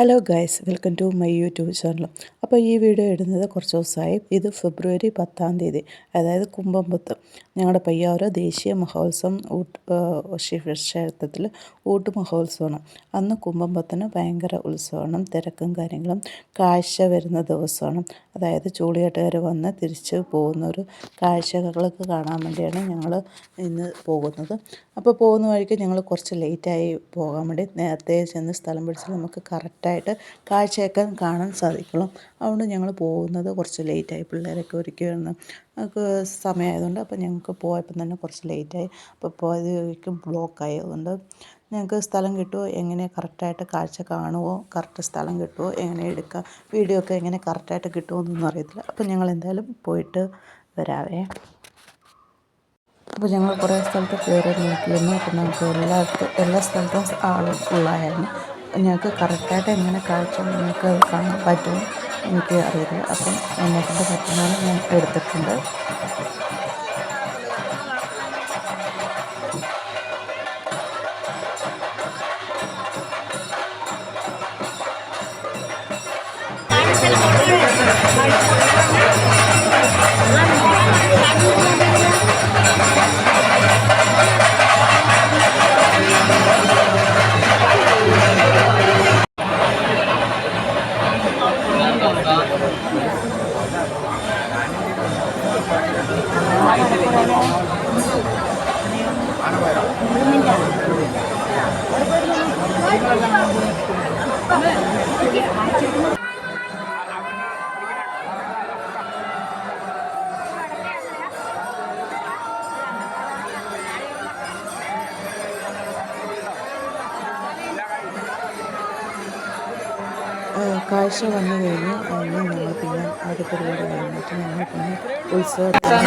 Hello guys, welcome to my YouTube channel. അപ്പോൾ ഈ video ഇടുന്നത് കുറച്ച് ദിവസമായി. ഇത് ഫെബ്രുവരി 10 അതായത് കുംഭംപുത്ത്. ഞങ്ങളുടെ പയ്യാവൂർ ദേശീയ മഹോത്സവം ശിവക്ഷേത്രത്തിൽ ഊട്ട് മഹോത്സവമാണ്. അന്ന് കുംഭംപുത്തിന് ഭയങ്കര ഉത്സവമാണ്, തിരക്കും കാര്യങ്ങളും. കാഴ്ച വരുന്ന ദിവസമാണ്, അതായത് ചൂളിയാട്ടുകാർ വന്ന് തിരിച്ച് പോകുന്ന ഒരു കാഴ്ചകളൊക്കെ കാണാൻ വേണ്ടിയാണ് ഞങ്ങൾ ഇന്ന് പോകുന്നത്. അപ്പോൾ പോകുന്ന വഴിക്ക് ഞങ്ങൾ കുറച്ച് ലേറ്റായി പോകാൻ വേണ്ടി നേരത്തെ ചെന്ന് സ്ഥലം പിടിച്ചാൽ നമുക്ക് കറക്റ്റായിട്ട് കാഴ്ചയൊക്കെ കാണാൻ സാധിക്കുള്ളൂ. അതുകൊണ്ട് ഞങ്ങൾ പോകുന്നത് കുറച്ച് ലേറ്റായി. പിള്ളേരൊക്കെ ഒരുക്കി വന്ന് നമുക്ക് സമയമായതുകൊണ്ട് അപ്പോൾ ഞങ്ങൾക്ക് പോയപ്പം തന്നെ കുറച്ച് ലേറ്റായി. അപ്പോൾ പോയത് വഴിക്കും ബ്ലോക്കായി. അതുകൊണ്ട് ഞങ്ങൾക്ക് സ്ഥലം കിട്ടുമോ, എങ്ങനെ കറക്റ്റായിട്ട് കാഴ്ച കാണുമോ, കറക്റ്റ് സ്ഥലം കിട്ടുമോ, എങ്ങനെ എടുക്കുക, വീഡിയോ ഒക്കെ എങ്ങനെ കറക്റ്റായിട്ട് കിട്ടുമോ എന്നൊന്നും അറിയത്തില്ല. അപ്പോൾ ഞങ്ങൾ എന്തായാലും പോയിട്ട് വരാവേ. അപ്പോൾ ഞങ്ങൾ കുറേ സ്ഥലത്ത് കയറി നോക്കിയിരുന്നു. അപ്പോൾ നമുക്ക് എല്ലാ സ്ഥലത്തും ആൾ ഫുള്ളായിരുന്നു. ഞങ്ങൾക്ക് കറക്റ്റായിട്ട് എങ്ങനെ കാഴ്ച നിങ്ങൾക്ക് കാണാൻ പറ്റും എനിക്ക് അറിയില്ല. അപ്പം എന്നെക്കൊണ്ട് പറ്റുന്നത് ഞാൻ എടുത്തിട്ടുണ്ട്. കാഴ്ച വന്നു കഴിഞ്ഞ് അതിന് ഞങ്ങൾ പിന്നെ ഒരു പരിപാടി കഴിഞ്ഞിട്ട് ഞങ്ങൾ പിന്നെ ഉത്സവത്തിന്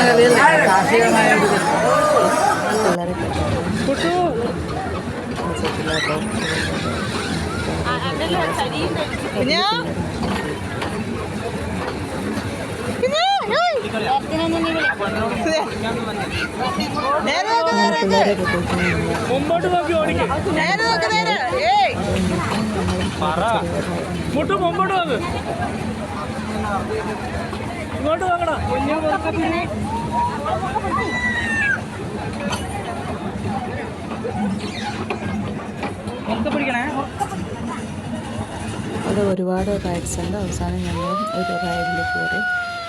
മുമ്പോട്ട് നോക്കി ഓടിക്കും. മുമ്പോട്ട് വന്ന് ഇങ്ങോട്ട് നോക്കണം. അവിടെ ഒരുപാട് റൈഡ്സ് ഉണ്ട്. അവസാനം ഞങ്ങൾ ഒരു റൈഡിൽ കയറി.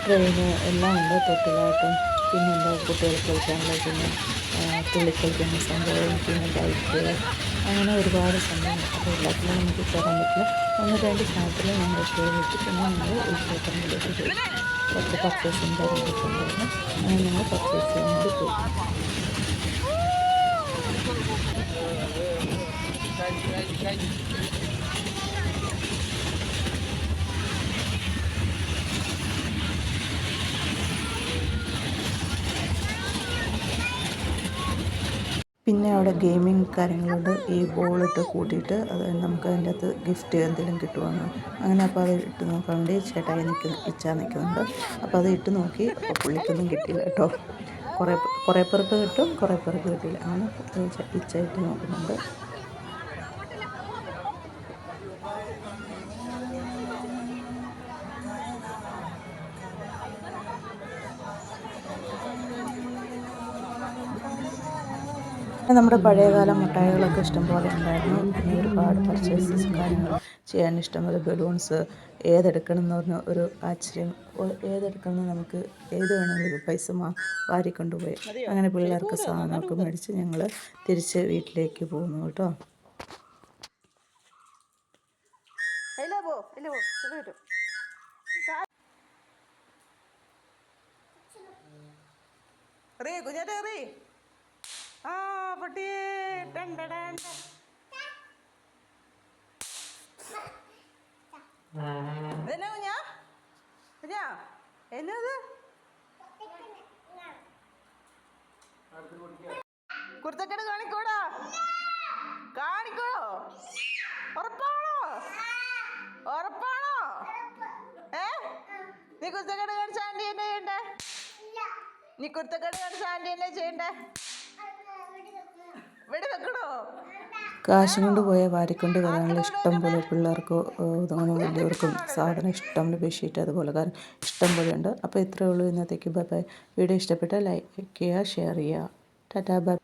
ട്രെയിന് എല്ലാം ഉണ്ട്, തൊട്ടിലായിട്ടും പിന്നെ എന്താ കുട്ടികൾക്ക് കളിക്കാനുള്ള, പിന്നെ തുള്ളിക്കളിക്കുന്ന സംഭവം, പിന്നെ ബൈക്ക്, അങ്ങനെ ഒരുപാട് സംഭവങ്ങൾ. അപ്പോൾ എല്ലാത്തിലും നമുക്ക് കയറാൻ പറ്റില്ല. 1-2 സ്ഥലത്തിൽ ഞങ്ങൾ കയറിയിട്ട് പിന്നെ ഞങ്ങൾ ഉത്സവത്തിലേക്ക് പോയി. കുറച്ച് പർച്ചേസും കാര്യങ്ങളൊക്കെ ഉണ്ടായിരുന്നു. അങ്ങനെ ഞങ്ങൾ പർച്ചേസ് ചെയ്യാൻ വേണ്ടി പോയി. പിന്നെ അവിടെ ഗെയിമിങ് കാര്യങ്ങളുണ്ട്. ഈ ബോളിട്ട് കൂട്ടിയിട്ട് അത് നമുക്ക് അതിൻ്റെ അകത്ത് ഗിഫ്റ്റ് എന്തെങ്കിലും കിട്ടുമെന്ന്. അങ്ങനെ അപ്പോൾ അത് ഇട്ട് നോക്കാൻ വേണ്ടി ചേട്ടായി ഇച്ച നിൽക്കുന്നുണ്ട്. അപ്പോൾ അത് ഇട്ട് നോക്കി. അപ്പോൾ പുള്ളിക്കൊന്നും കിട്ടിയില്ല കേട്ടോ. കുറേ പേർക്ക് കിട്ടും, കുറേ പേർക്ക് കിട്ടിയില്ല. അങ്ങനെ ഇച്ച ഇട്ട് നോക്കുന്നുണ്ട്. നമ്മുടെ പഴയകാല മിഠായികളൊക്കെ ഇഷ്ടംപോലെ ഉണ്ടായിരുന്നു. പിന്നെ ഒരുപാട് പർച്ചേസസ് കാര്യങ്ങൾ ചെയ്യാൻ ഇഷ്ടംപോലെ ബലൂൺസ്. ഏതെടുക്കണം എന്ന് പറഞ്ഞ ഒരു ആശ്ചര്യം. ഏതെടുക്കണം നമുക്ക് ഏത് വേണമെങ്കിലും പൈസ വാരിക്കൊണ്ടുപോയി. അങ്ങനെ പിള്ളേർക്ക് സാധനമൊക്കെ മേടിച്ച് ഞങ്ങൾ തിരിച്ച് വീട്ടിലേക്ക് പോകുന്നു കേട്ടോ. എന്നത് കുർത്തക്കേട് കാണിക്കോടാ, കാണിക്കോ? ഉറപ്പാണോ? ഉറപ്പാണോ? നീ കുർത്തക്കേട് കാണിച്ച ആന്റി എന്നെ ചെയ്യണ്ടേ? നീ കുർത്തക്കേട് കാണിച്ച ആന്റി എന്നെ ചെയ്യണ്ടേ? വെടി വെക്കണോ? കാശും കൊണ്ട് പോയാൽ വാരിക്കൊണ്ട് വരാനുള്ള ഇഷ്ടം പോലെ പിള്ളേർക്ക് അങ്ങനെ വലിയവർക്കും സാധനം ഇഷ്ടം പോലെ ബെഡ്ഷീറ്റ് അതുപോലെ കാരണം ഇഷ്ടം പോലെ ഉണ്ട്. അപ്പോൾ ഇത്രയേ ഉള്ളൂ ഇന്നത്തേക്ക്. Bye bye. വീഡിയോ ഇഷ്ടപ്പെട്ടാൽ ലൈക്ക് ചെയ്യുക, ഷെയർ ചെയ്യുക. Tata bye.